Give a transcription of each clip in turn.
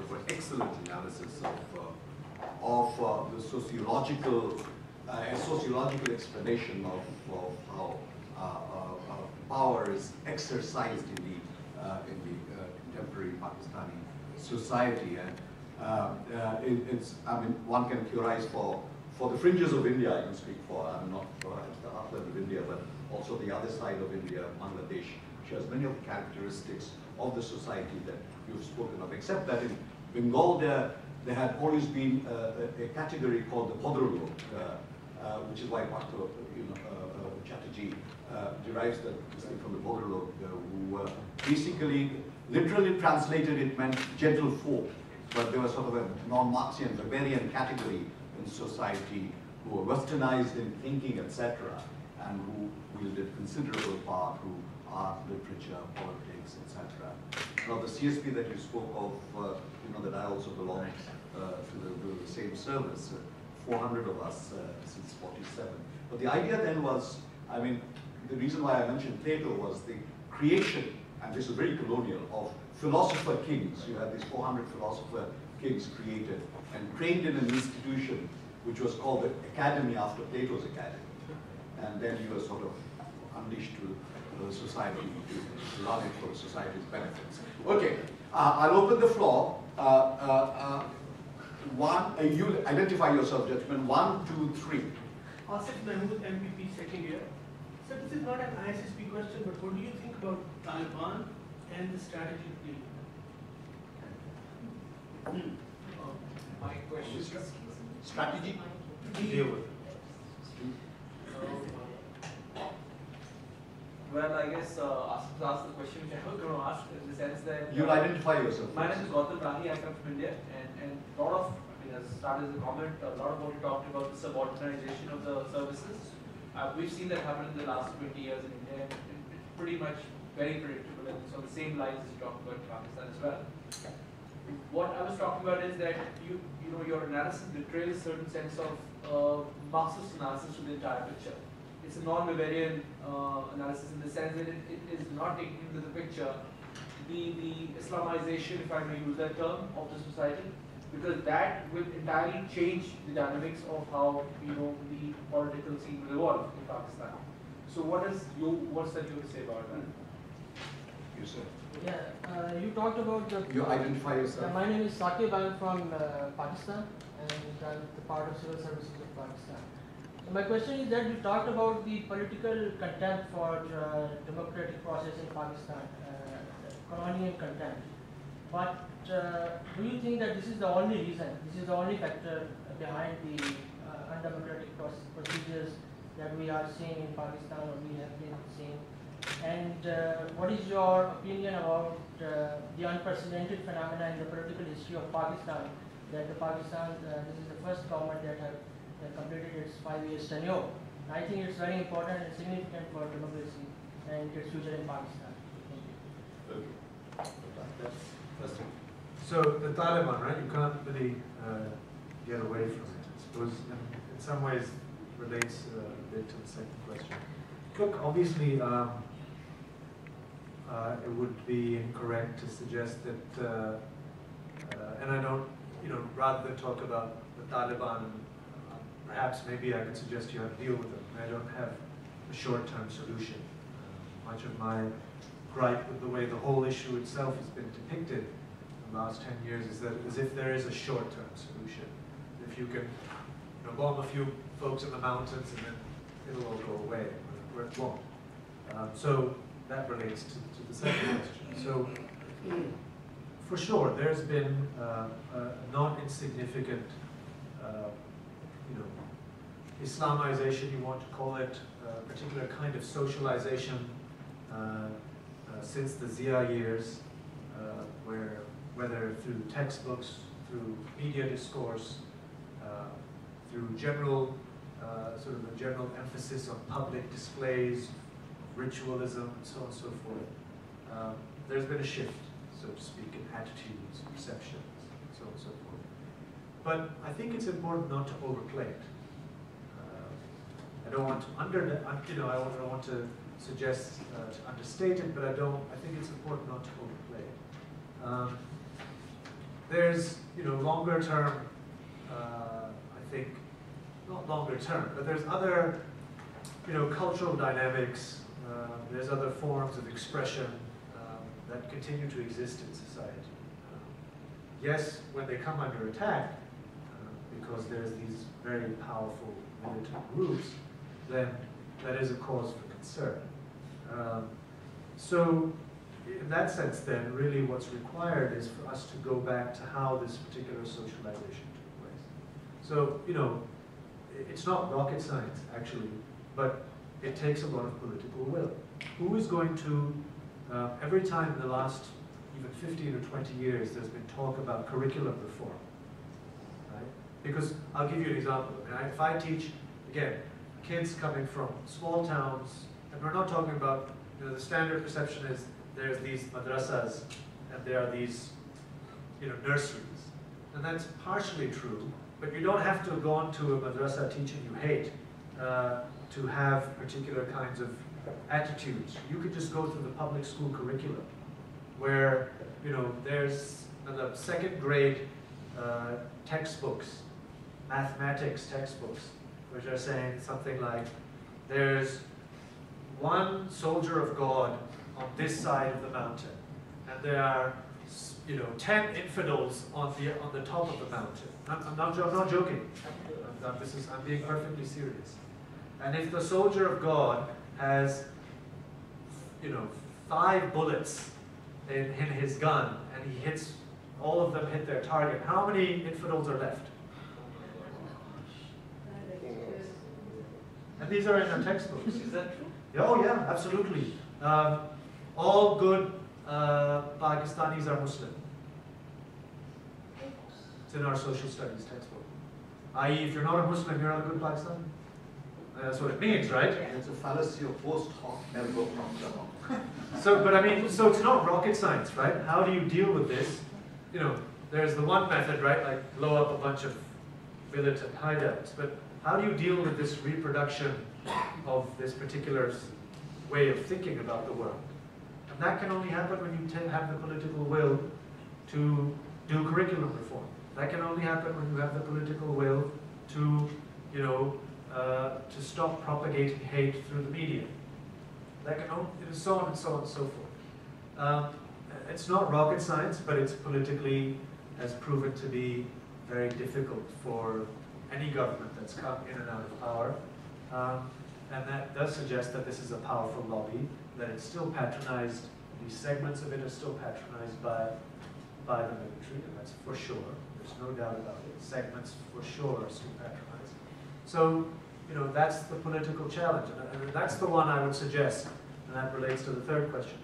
for an excellent analysis of the sociological explanation of how power is exercised in the contemporary Pakistani society. And I mean, one can theorize for the fringes of India, I can speak for. I'm not at the heartland of India, but also the other side of India, Bangladesh, which has many of the characteristics of the society that you've spoken of, except that in Bengal there had always been a category called the Bhadralok, which is why Partha Chatterjee derives this thing from the Bhadralok, who basically, literally translated, it meant gentle folk, but they were sort of a non-Marxian, barbarian category in society who were westernized in thinking, etc., and who wielded considerable power through art, literature, politics, etc. Now the CSP that you spoke of, that I also belong to the same service, 400 of us since 47. But the idea then was, I mean, the reason why I mentioned Plato was the creation, and this is very colonial, of philosopher kings. You had these 400 philosopher kings created and trained in an institution which was called the Academy after Plato's Academy. And then you were sort of unleashed to the society to run it for society's benefits. Okay, I'll open the floor. You identify yourself, gentlemen. 1, 2, 3. Asif Mahmood, MPP, second year. So this is not an ISSP question, but what do you think about Taliban and the strategy to deal with it? My question is strategy to deal with it. Well, I guess Asif asked the question which I was going to ask, in the sense that you'll identify yourself. My name is Gautam Rani. I come from India, and a lot of, as started as a comment, a lot of what you talked about the subordination of the services. We've seen that happen in the last 20 years in India, and it's pretty much very predictable, and it's on the same lines as you talked about in Pakistan as well. What I was talking about is that your analysis betrays a certain sense of Marxist analysis of the entire picture. It's a non-Weberian analysis in the sense that it is not taking into the picture the Islamization, if I may use that term, of the society, because that will entirely change the dynamics of how the political scene will evolve in Pakistan. So what's that you would say about that? You sir. Yeah, you talked about the. You identify yourself. My name is Saqib. I'm from Pakistan, and I'm the part of civil services of Pakistan. So my question is that you talked about the political contempt for democratic process in Pakistan, colonial contempt. But do you think that this is the only reason, this is the only factor behind the undemocratic procedures that we are seeing in Pakistan, or we have been seeing? And what is your opinion about the unprecedented phenomena in the political history of Pakistan, that the Pakistan, this is the first government that have completed its 5-year tenure. I think it's very important and significant for democracy and its future in Pakistan. Thank you. Okay. So the Taliban, right? You can't really get away from it. I suppose in some ways relates a bit to the second question. Look, obviously, it would be incorrect to suggest that, and I don't, rather than talk about the Taliban, perhaps maybe I could suggest you have to deal with them. I don't have a short-term solution. Much of my gripe with the way the whole issue itself has been depicted in the last 10 years is that as if there is a short-term solution. If you can bomb a few folks in the mountains and then it'll all go away, where it won't. So that relates to the second question. So for sure, there's been a not insignificant Islamization, you want to call it, a particular kind of socialization since the Zia years, where whether through textbooks, through media discourse, through general, sort of a general emphasis on public displays, ritualism, and so on and so forth, there's been a shift, so to speak, in attitudes, perceptions, and so on and so forth. But I think it's important not to overplay it. I don't want to I don't want to suggest to understate it, but I think it's important not to overplay it. there's, longer term, I think, not longer term, but there's other, cultural dynamics, there's other forms of expression that continue to exist in society. Yes, when they come under attack, because there's these very powerful militant groups, then that is a cause for concern. So in that sense then, really what's required is for us to go back to how this particular socialization took place. So, it's not rocket science actually, but it takes a lot of political will. Who is going to, every time in the last even 15 or 20 years there's been talk about curriculum reform, right? Because I'll give you an example. If I teach, again, kids coming from small towns, and we're not talking about, the standard perception is there's these madrasas and there are these, nurseries. And that's partially true, but you don't have to go on to a madrasa teaching you hate to have particular kinds of attitudes. You could just go through the public school curriculum where, there's the second grade textbooks, mathematics textbooks, which are saying something like, there's one soldier of God on this side of the mountain, and there are, 10 infidels on the top of the mountain. I'm not joking. I'm being perfectly serious. And if the soldier of God has, 5 bullets in his gun, and he hits, all of them hit their target, how many infidels are left? And these are in our textbooks. Is that true? Oh yeah, absolutely. All good Pakistanis are Muslim. It's in our social studies textbook. I.e., if you're not a Muslim, you're not a good Pakistani. That's what it means, right? It's a fallacy of post hoc ergo propter. So it's not rocket science, right? How do you deal with this? There's the one method, right? Like blow up a bunch of militant hideouts. But how do you deal with this reproduction of this particular way of thinking about the world? And that can only happen when you have the political will to do curriculum reform. That can only happen when you have the political will to, to stop propagating hate through the media. That can only, so on and so on and so forth. It's not rocket science, but it's politically has proven to be very difficult for any government that's come in and out of power. And that does suggest that this is a powerful lobby, that it's still patronized, these segments of it are still patronized by the military, and that's for sure. There's no doubt about it. Segments for sure are still patronized. So, that's the political challenge. And that's the one I would suggest, and that relates to the third question.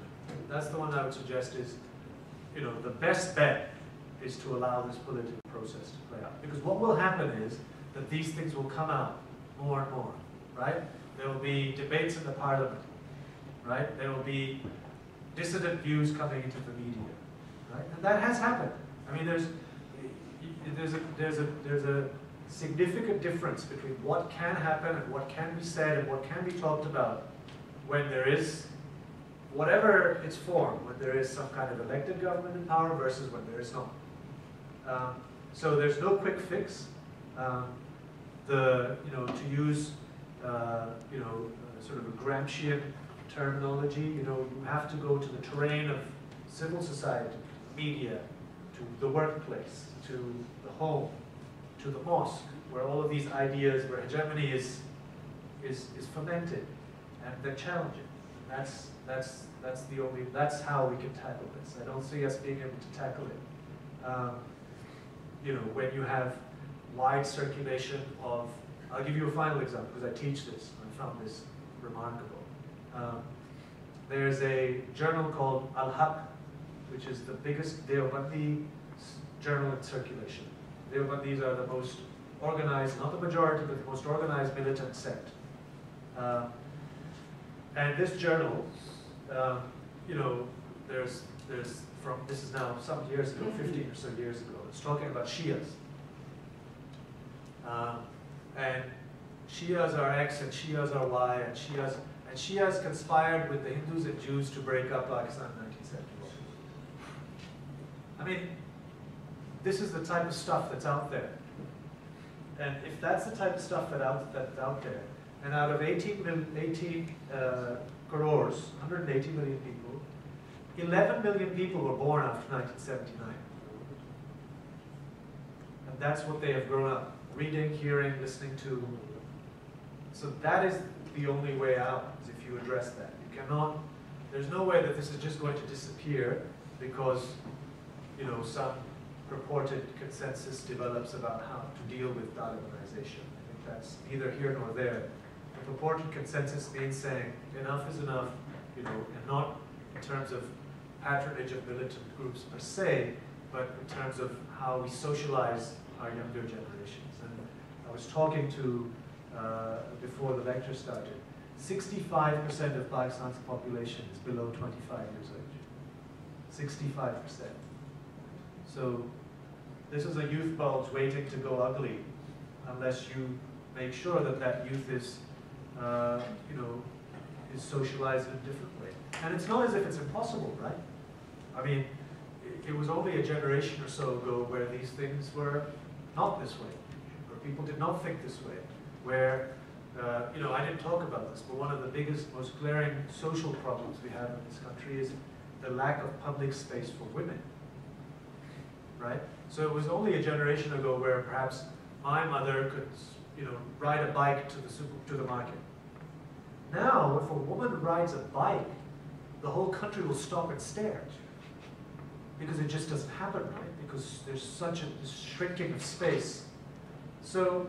That's the one I would suggest is, the best bet is to allow this political process to play out. Because what will happen is that these things will come out more and more, right? There will be debates in the parliament, right? There will be dissident views coming into the media, right? And that has happened. I mean, there's a significant difference between what can happen and what can be said and what can be talked about when there is, whatever its form, when there is some kind of elected government in power versus when there is not. So there's no quick fix. To use sort of a Gramscian terminology, you have to go to the terrain of civil society, media, to the workplace, to the home, to the mosque, where all of these ideas, where hegemony is fomented, and they're challenging. That's how we can tackle this. I don't see us being able to tackle it. When you have wide circulation of, I'll give you a final example because I teach this. I found this remarkable. There's a journal called Al-Haq, which is the biggest Deobandi journal in circulation. Deobandis are the most organized, not the majority, but the most organized militant sect. And this journal, there's from, this is now some years ago, 15 or so years ago, it's talking about Shias. And Shias are X and Shias are Y, and Shias conspired with the Hindus and Jews to break up Pakistan in 1971. I mean, this is the type of stuff that's out there. And if that's the type of stuff that's out there, and out of 18 crores, 180 million people, 11 million people were born after 1979. And that's what they have grown up reading, hearing, listening to. So that is the only way out, is if you address that. You cannot, there's no way that this is just going to disappear because, you know, some purported consensus develops about how to deal with Talibanization. I think that's neither here nor there. The purported consensus means saying enough is enough, you know, and not in terms of patronage of militant groups per se, but in terms of how we socialize our younger generations. And I was talking to, before the lecture started, 65% of Pakistan's population is below 25 years of age. 65%. So this is a youth bulge waiting to go ugly unless you make sure that that youth is, you know, is socialized in a different way. And it's not as if it's impossible, right? I mean, it was only a generation or so ago where these things were not this way, where people did not think this way, where, you know, I didn't talk about this, but one of the biggest, most glaring social problems we have in this country is the lack of public space for women, right? So it was only a generation ago where perhaps my mother could, you know, ride a bike to the market. Now, if a woman rides a bike, the whole country will stop and stare. Because it just doesn't happen, right? Because there's such a shrinking of space. So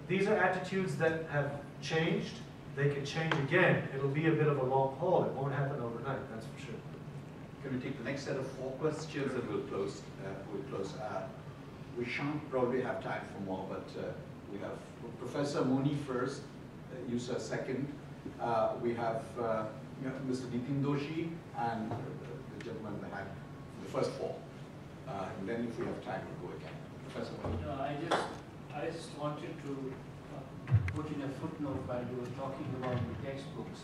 these are attitudes that have changed. They can change again. It'll be a bit of a long haul. It won't happen overnight, that's for sure. Can we take the next set of 4 questions and we'll close? We shan't probably have time for more, but we have Professor Moni first, Yusa second. We have Mr. Nitin Doshi and the gentleman behind the first 4. And then if we have time, we'll go again. Professor Moni. No, I just wanted to put in a footnote while you were talking about the textbooks.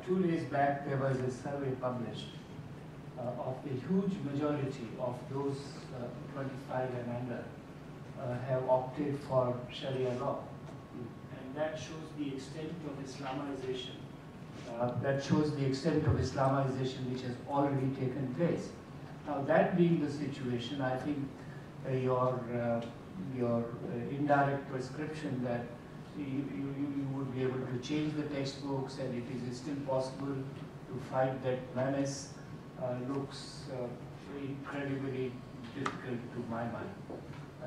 2 days back, there was a survey published of the huge majority of those 25 and under have opted for Sharia law. And that shows the extent of Islamization. That shows the extent of Islamization which has already taken place. Now, that being the situation, I think your indirect prescription that you would be able to change the textbooks and it is still possible to fight that menace looks incredibly difficult to my mind.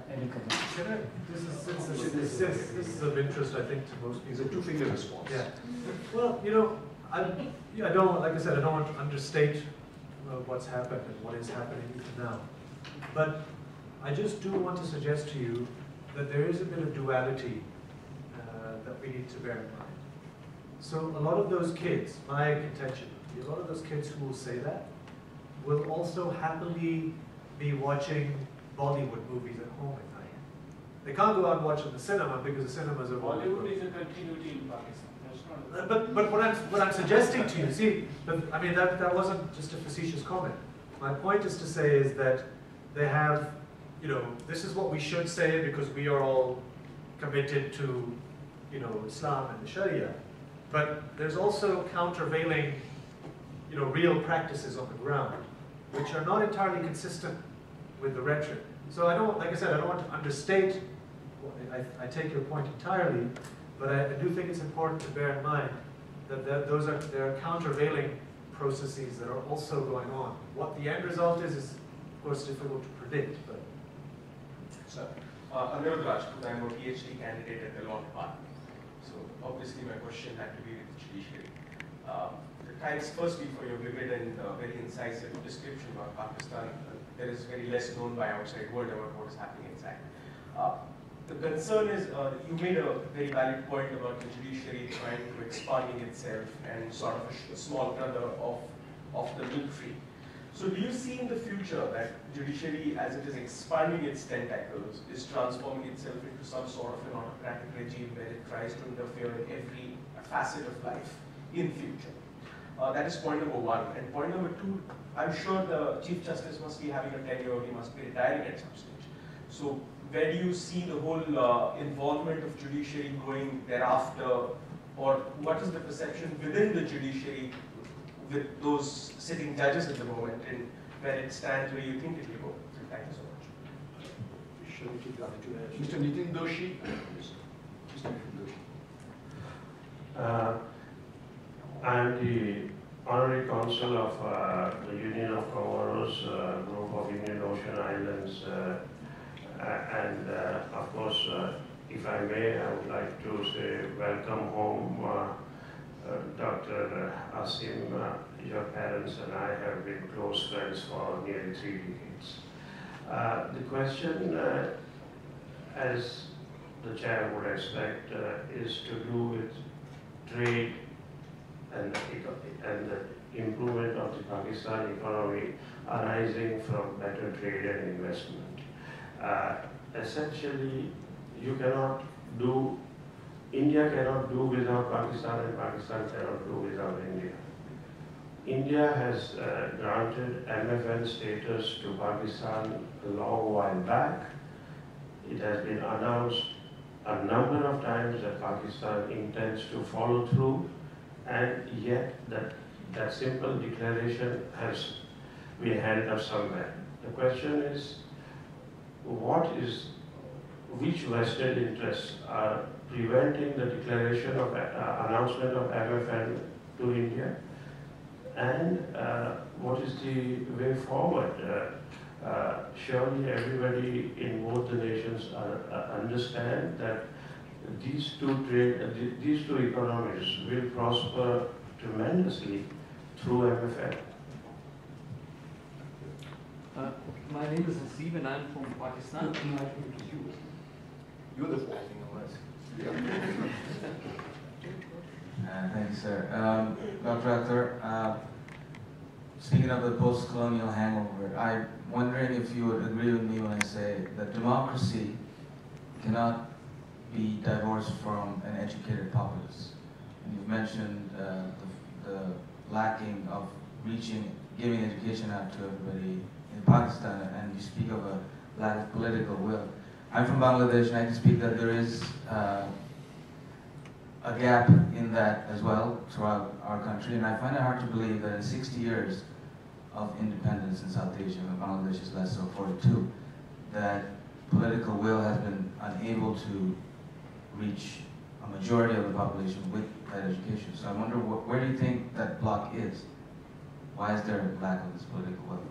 Any comment? This is of interest, I think, to most people. It's a 2-finger response. Yeah. Well, you know, I don't, like I said, I don't want to understate what's happened and what is happening even now. But I just do want to suggest to you that there is a bit of duality that we need to bear in mind. So a lot of those kids, my contention, a lot of those kids who will say that will also happily be watching Bollywood movies at home at night. They can't go out and watch in the cinema because the cinemas are Bollywood is a continuity in Pakistan. That's not but what I'm suggesting to you, see, I mean that wasn't just a facetious comment. My point is to say is that they have, you know, this is what we should say because we are all committed to, you know, Islam and the Sharia. But there's also countervailing, you know, real practices on the ground, which are not entirely consistent with the rhetoric. So I don't, like I said, I don't want to understate, I take your point entirely, but I do think it's important to bear in mind that there are countervailing processes that are also going on. What the end result is of course difficult to predict, but. Sir, Anirudh Rajput, I'm a PhD candidate at the law department. So obviously my question had to be with the judiciary. Thanks firstly for your vivid and very incisive description of Pakistan. There is very less known by outside world about what is happening inside. The concern is, you made a very valid point about the judiciary trying to expanding itself and sort of a small brother of the military. So do you see in the future that judiciary, as it is expanding its tentacles, is transforming itself into some sort of an autocratic regime where it tries to interfere in every facet of life in future? That is point number one. And point number two, I'm sure the Chief Justice must be having a tenure, he must be retiring at some stage. So where do you see the whole involvement of judiciary going thereafter, or what is the perception within the judiciary with those sitting judges at the moment, and where it stands, where you think it will go? Thank you so much. Mr. Nitin Doshi. Mr. Nitin Doshi. I'm the Honorary Consul of the Union of Comoros, group of Indian Ocean Islands, and of course, if I may, I would like to say welcome home, Dr. Asim. Your parents and I have been close friends for nearly 3 decades. The question, as the chair would expect, is to do with trade and the improvement of the Pakistan economy arising from better trade and investment. Essentially, India cannot do without Pakistan, and Pakistan cannot do without India. India has granted MFN status to Pakistan a long while back. It has been announced a number of times that Pakistan intends to follow through, and yet that simple declaration has been held up somewhere. The question is, which vested interests are preventing the declaration of announcement of MFN to India, and what is the way forward? Surely everybody in both the nations understand that these two economies will prosper tremendously through MFN. My name is Haseeb and I'm from Pakistan. You're the acting unless. Thank you, sir. Dr. Akhtar, speaking of the post-colonial hangover, I'm wondering if you would agree with me when I say that democracy cannot be divorced from an educated populace. And you've mentioned the lacking of giving education out to everybody in Pakistan, and you speak of a lack of political will. I'm from Bangladesh, and I can speak that there is a gap in that as well throughout our country, and I find it hard to believe that in 60 years of independence in South Asia, when Bangladesh is less so 42, that political will has been unable to reach a majority of the population with that education. So I wonder, where do you think that block is? Why is there a lack of this political will?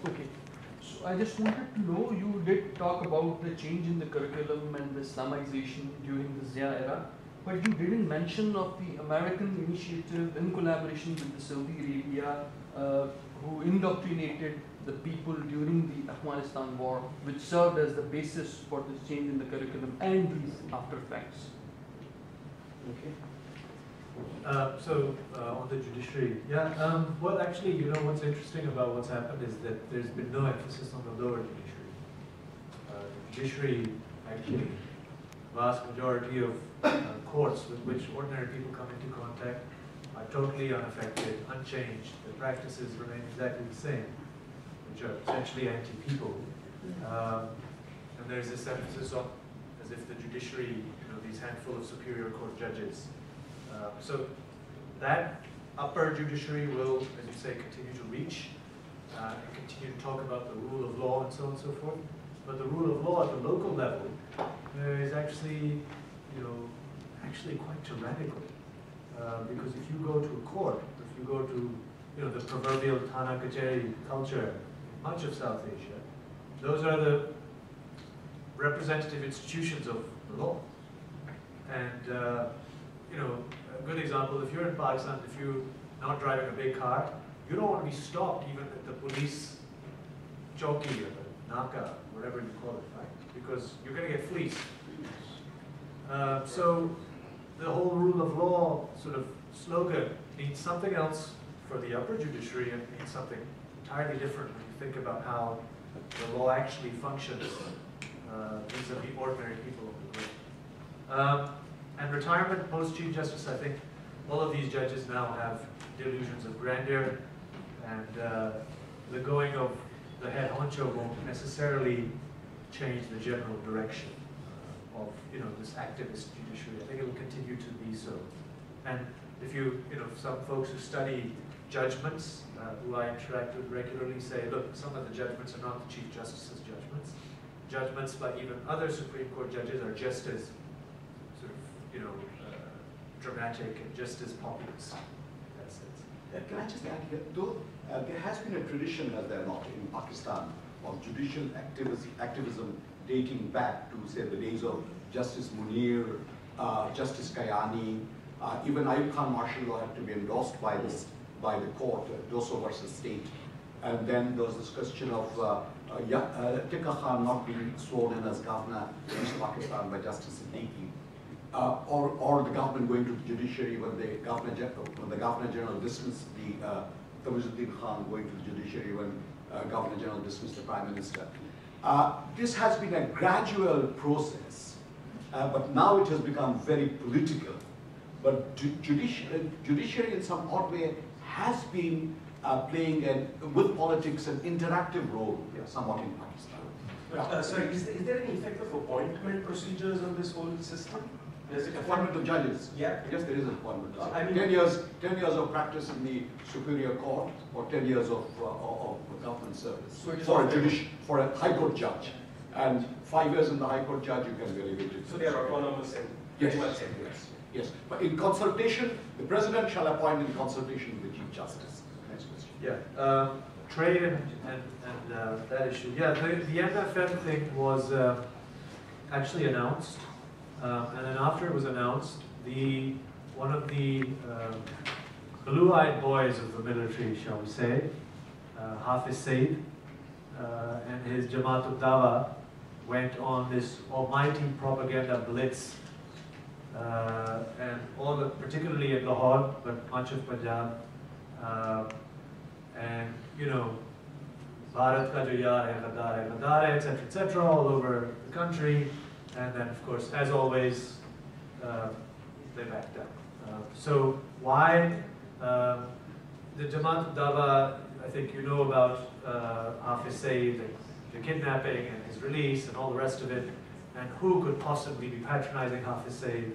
Okay. So I just wanted to know, you did talk about the change in the curriculum and the Islamization during the Zia era, but you didn't mention of the American initiative in collaboration with the Saudi Arabia, who indoctrinated the people during the Afghanistan war, which served as the basis for this change in the curriculum and these after effects. Okay. On the judiciary, well, actually, you know, what's interesting about what's happened is that there's been no emphasis on the lower judiciary. The judiciary, actually, vast majority of courts with which ordinary people come into contact are totally unaffected, unchanged. The practices remain exactly the same, which are essentially anti-people. And there's this emphasis on, as if the judiciary, you know, these handful of superior court judges. So that upper judiciary will, as you say, continue to reach and continue to talk about the rule of law and so on and so forth. But the rule of law at the local level is actually, you know, actually quite tyrannical. Because if you go to a court, if you go to, you know, the proverbial Thana Kacheri culture in much of South Asia, those are the representative institutions of the law. And, you know, a good example, if you're in Pakistan, if you're not driving a big car, you don't want to be stopped even at the police chowki or the naka, whatever you call it, right? Because you're going to get fleeced. So the whole rule of law sort of slogan means something else for the upper judiciary and means something entirely different when you think about how the law actually functions vis-a-vis ordinary people of the group. And retirement post-Chief Justice, I think all of these judges now have delusions of grandeur, and the going of the head honcho won't necessarily change the general direction of this activist judiciary. I think it will continue to be so. And if some folks who study judgments, who I interact with regularly, say, look, some of the judgments are not the Chief Justice's judgments. Judgments by even other Supreme Court judges are just as sort of, dramatic and just as populist in that sense. Can I just add here, though there has been a tradition, as there not in Pakistan, of judicial activism dating back to, say, the days of Justice Munir, Justice Kayani, even Ayub Khan martial law had to be endorsed by the court, Doso versus State. And then there was this question of Tika Khan not being sworn in as governor in East Pakistan by Justice Siddiqui. Or the government going to the judiciary when the Governor General dismissed the Tawajuddin Khan going to the judiciary when Governor General dismissed the Prime Minister. This has been a gradual process, but now it has become very political. But judiciary in some odd way has been playing with politics an interactive role somewhat in Pakistan. Sorry, is there any effect of appointment procedures on this whole system? Does it Appointment of judges. Yeah. Yes, there is an appointment. I mean, 10 years of practice in the Superior Court, or 10 years of government service for a High Court judge, and 5 years in the High Court judge, you can be elevated. So they are autonomous and yes, much yes. But in consultation, the President shall appoint in consultation with the Chief Justice. Next question. Yeah. Trade and that issue. Yeah, the MFN thing was actually announced. And then after it was announced, one of the blue-eyed boys of the military, shall we say, Hafiz Said, and his Jamaat ul-Dawa went on this almighty propaganda blitz, and particularly in Lahore, but much of Punjab, and Bharat ka jo yaar hai, gadar hai, etc., all over the country. And then, of course, as always, they backed down. So why? The Jamaat ul-Dawa, I think you know about Hafiz Said, the kidnapping and his release and all the rest of it, and who could possibly be patronizing Hafiz Said.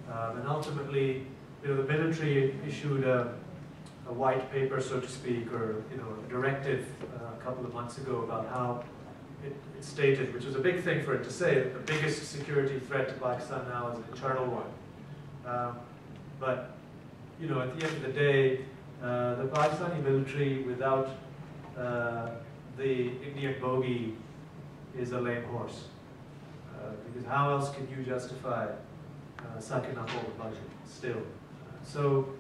And ultimately, the military issued a white paper, so to speak, or a directive a couple of months ago about how it stated, which was a big thing for it to say, that the biggest security threat to Pakistan now is an internal one. But at the end of the day, the Pakistani military without the Indian bogey is a lame horse. Because how else can you justify sucking up all the budget still? So,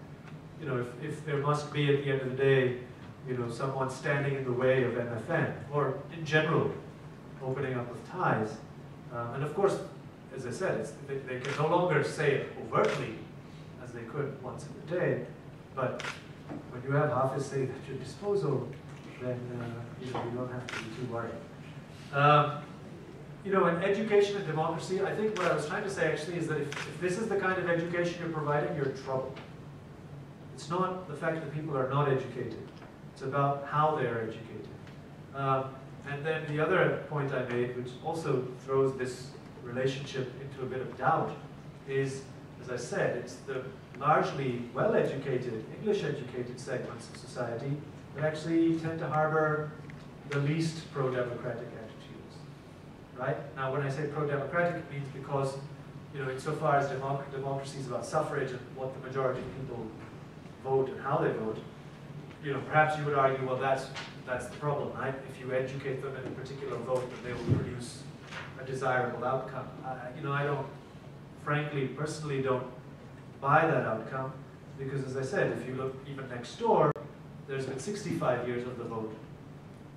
if there must be at the end of the day, someone standing in the way of MFN, or in general, opening up of ties. And of course, as I said, they can no longer say it overtly as they could once in a day, but when you have Hafiz Said at your disposal, then you don't have to be too worried. In education and democracy, I think what I was trying to say actually is that if this is the kind of education you're providing, you're in trouble. It's not the fact that people are not educated. It's about how they are educated. And then the other point I made, which also throws this relationship into a bit of doubt, is, as I said, it's the largely well-educated, English-educated segments of society that actually tend to harbor the least pro-democratic attitudes, right? Now, when I say pro-democratic, it means because, insofar as democracy is about suffrage and what the majority of people vote and how they vote, perhaps you would argue, well, that's the problem, right? If you educate them in a particular vote, then they will produce a desirable outcome. I don't, frankly, personally don't buy that outcome, because as I said, if you look even next door, there's been 65 years of the vote,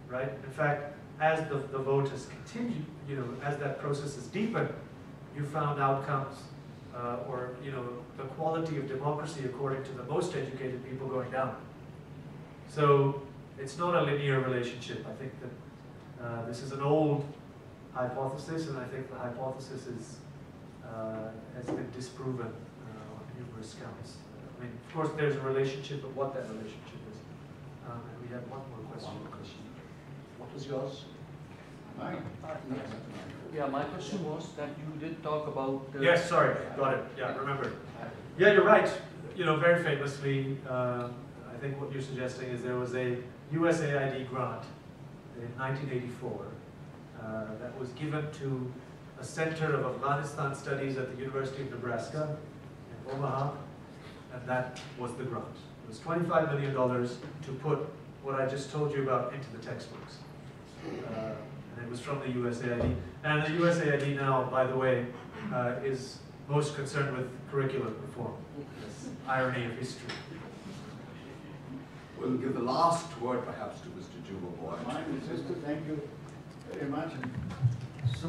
right? In fact, as the vote has continued, as that process has deepened, you found outcomes, or the quality of democracy according to the most educated people going down. So it's not a linear relationship. I think that this is an old hypothesis, and I think the hypothesis is has been disproven on numerous counts. I mean, of course, there's a relationship, but what that relationship is. And we have one more question. What was yours? Mine? Yes. Yeah, my question was that you did talk about... Yes, sorry, got it. Yeah, remember. Yeah, you're right. You know, very famously, I think what you're suggesting is there was a USAID grant in 1984 that was given to a Center of Afghanistan Studies at the University of Nebraska in Omaha, and that was the grant. It was $25 million to put what I just told you about into the textbooks. And it was from the USAID. And the USAID now, by the way, is most concerned with curriculum reform. Irony of history. We'll give the last word perhaps to Mr. Jubaboy. Mine is just to thank you very much. So,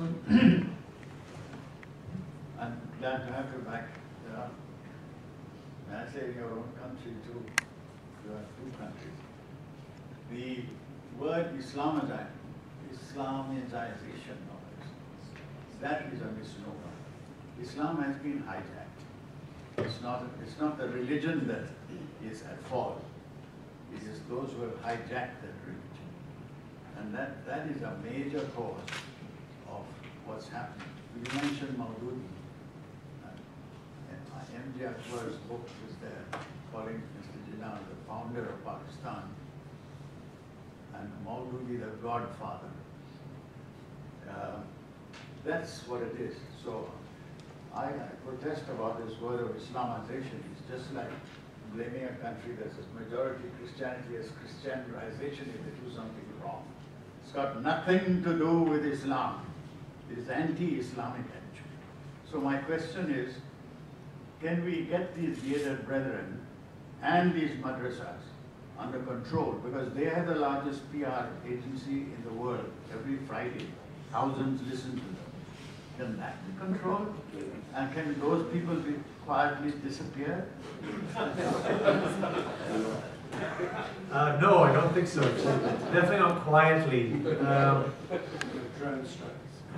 I'm glad to have you back. When I say in your own country too, you have two countries. The word Islamization that is a misnomer. Islam has been hijacked. It's not the religion that is at fault. It is those who have hijacked that religion. And that is a major cause of what's happening. You mentioned Maududi. M.J. Akbar's book is there, calling Mr. Jinnah the founder of Pakistan, and Maududi the godfather. That's what it is. So I protest about this word of Islamization. It's just like blaming a country that's a majority Christianity as Christianization if they do something wrong. It's got nothing to do with Islam. It is anti-Islamic actually. So my question is, can we get these bearded brethren and these madrasas under control? Because they have the largest PR agency in the world. Every Friday, thousands listen to them. Can that be controlled? And can those people be quietly disappear? No, I don't think so. Definitely not quietly.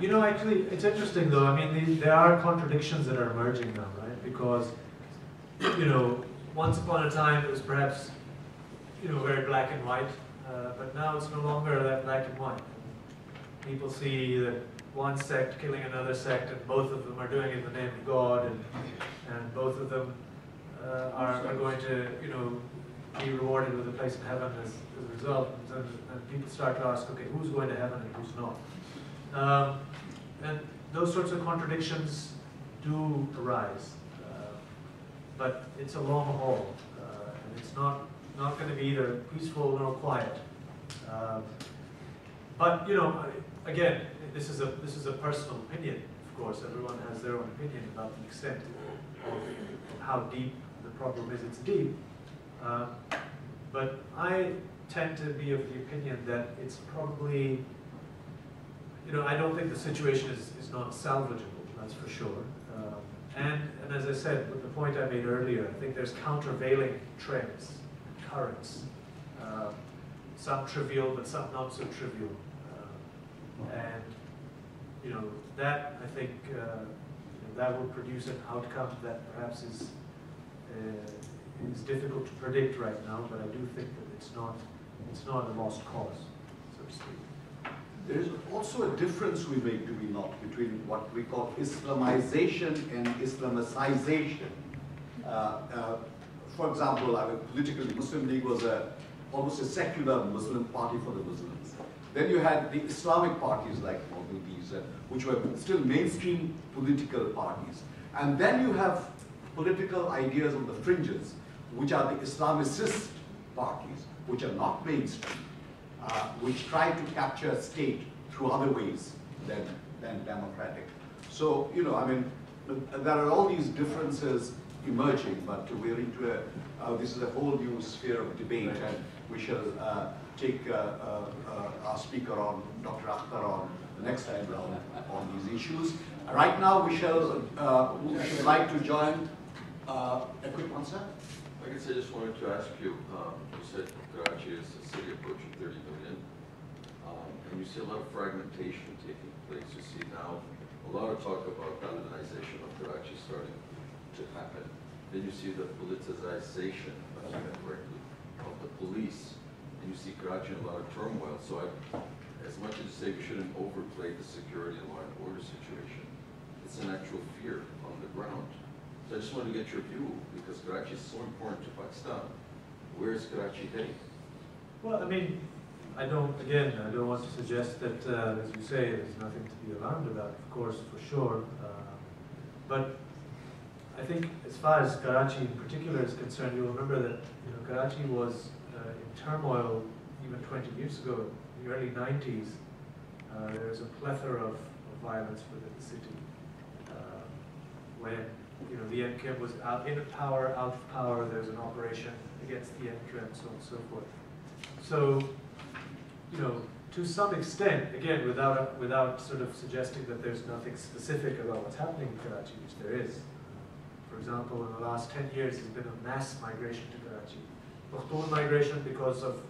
You know, actually, it's interesting though. I mean, there are contradictions that are emerging now, right? Because, you know, once upon a time it was perhaps, you know, very black and white, but now it's no longer that black and white. People see that one sect killing another sect, and both of them are doing it in the name of God, and both of them are going to, you know, be rewarded with a place in heaven as a result. And people start to ask, okay, who's going to heaven and who's not? And those sorts of contradictions do arise, but it's a long haul, and it's not going to be either peaceful nor quiet. But you know, again, this is a personal opinion. Of course, everyone has their own opinion about the extent of how deep the problem is. It's deep, but I tend to be of the opinion that it's probably, you know, I don't think the situation is not salvageable, that's for sure. And as I said, with the point I made earlier, I think there's countervailing trends, currents, some trivial, but some not so trivial. And, you know, that, I think, that will produce an outcome that perhaps is difficult to predict right now, but I do think that it's not a lost cause, so to speak. There is also a difference we make, do we not, between what we call Islamization and Islamicization. For example, politically, Muslim League was almost a secular Muslim party for the Muslims. Then you had the Islamic parties like Maududi's, which were still mainstream political parties. And then you have political ideas on the fringes, which are the Islamicist parties, which are not mainstream, which try to capture state through other ways than democratic. So, you know, I mean, there are all these differences emerging, but we're into this is a whole new sphere of debate, and we shall take our speaker on, Dr. Akhtar, on the next time round on these issues. Right now, we should like to join a quick answer. I guess I just wanted to ask you, you said Karachi is a city approaching 30 million, and you you see a lot of fragmentation taking place. You see now a lot of talk about Talibanization of Karachi starting to happen. Then you see the politicization, correctly, of the police, and you see Karachi in a lot of turmoil. So as much as you say we shouldn't overplay the security and law and order situation, it's an actual fear on the ground. So I just wanted to get your view, because Karachi is so important to Pakistan. Where is Karachi heading? Well, I mean, I don't want to suggest that, as you say, there's nothing to be alarmed about, of course, for sure. But I think as far as Karachi in particular is concerned, you'll remember that Karachi was in turmoil even 20 years ago. In the early 90s, there was a plethora of violence within the city. When the MKM was out of power, there was an operation against the MKM, so on and so forth. So, to some extent, again, without sort of suggesting that there's nothing specific about what's happening in Karachi, which there is. For example, in the last 10 years, there's been a mass migration to Karachi. Pakhtun migration because of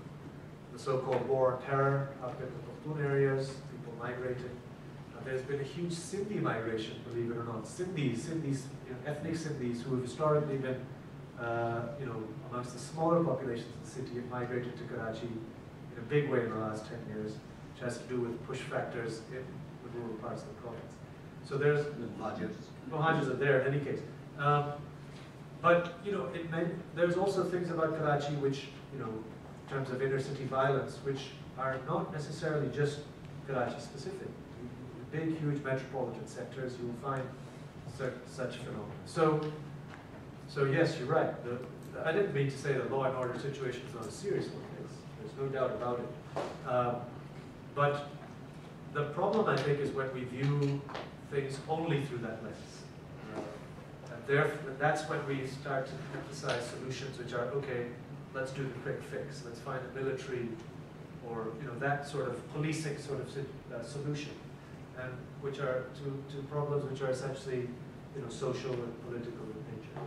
the so-called war on terror up in the Pakhtun areas, people migrated. There's been a huge Sindhi migration, believe it or not. Sindhis, ethnic Sindhis who have historically been, amongst the smaller populations in the city, have migrated to Karachi in a big way in the last 10 years, which has to do with push factors in the rural parts of the province. So there's Muhajirs are there in any case. But there's also things about Karachi which, in terms of inner city violence, which are not necessarily just Karachi specific. Big, huge metropolitan sectors, you will find such phenomena. So yes, you're right. I didn't mean to say the law and order situation is not a serious one. There's no doubt about it. But the problem, I think, is when we view things only through that lens. And therefore, that's when we start to emphasize solutions which are, okay, let's do the quick fix. Let's find a military or that sort of policing sort of solution. And which are to problems which are essentially social and political in nature.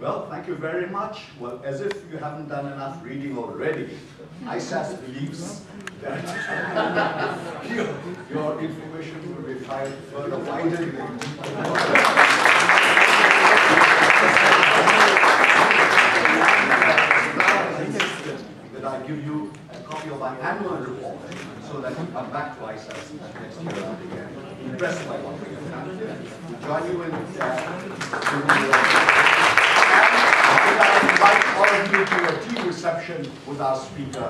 Well, thank you very much. Well, as if you haven't done enough reading already, ISAS believes that your information will be filed further widening. That I give you a copy of my annual report, so that you come back to ISAS next year and again, impressed by what we have done. We join you in and I invite all of you to a tea reception with our speaker.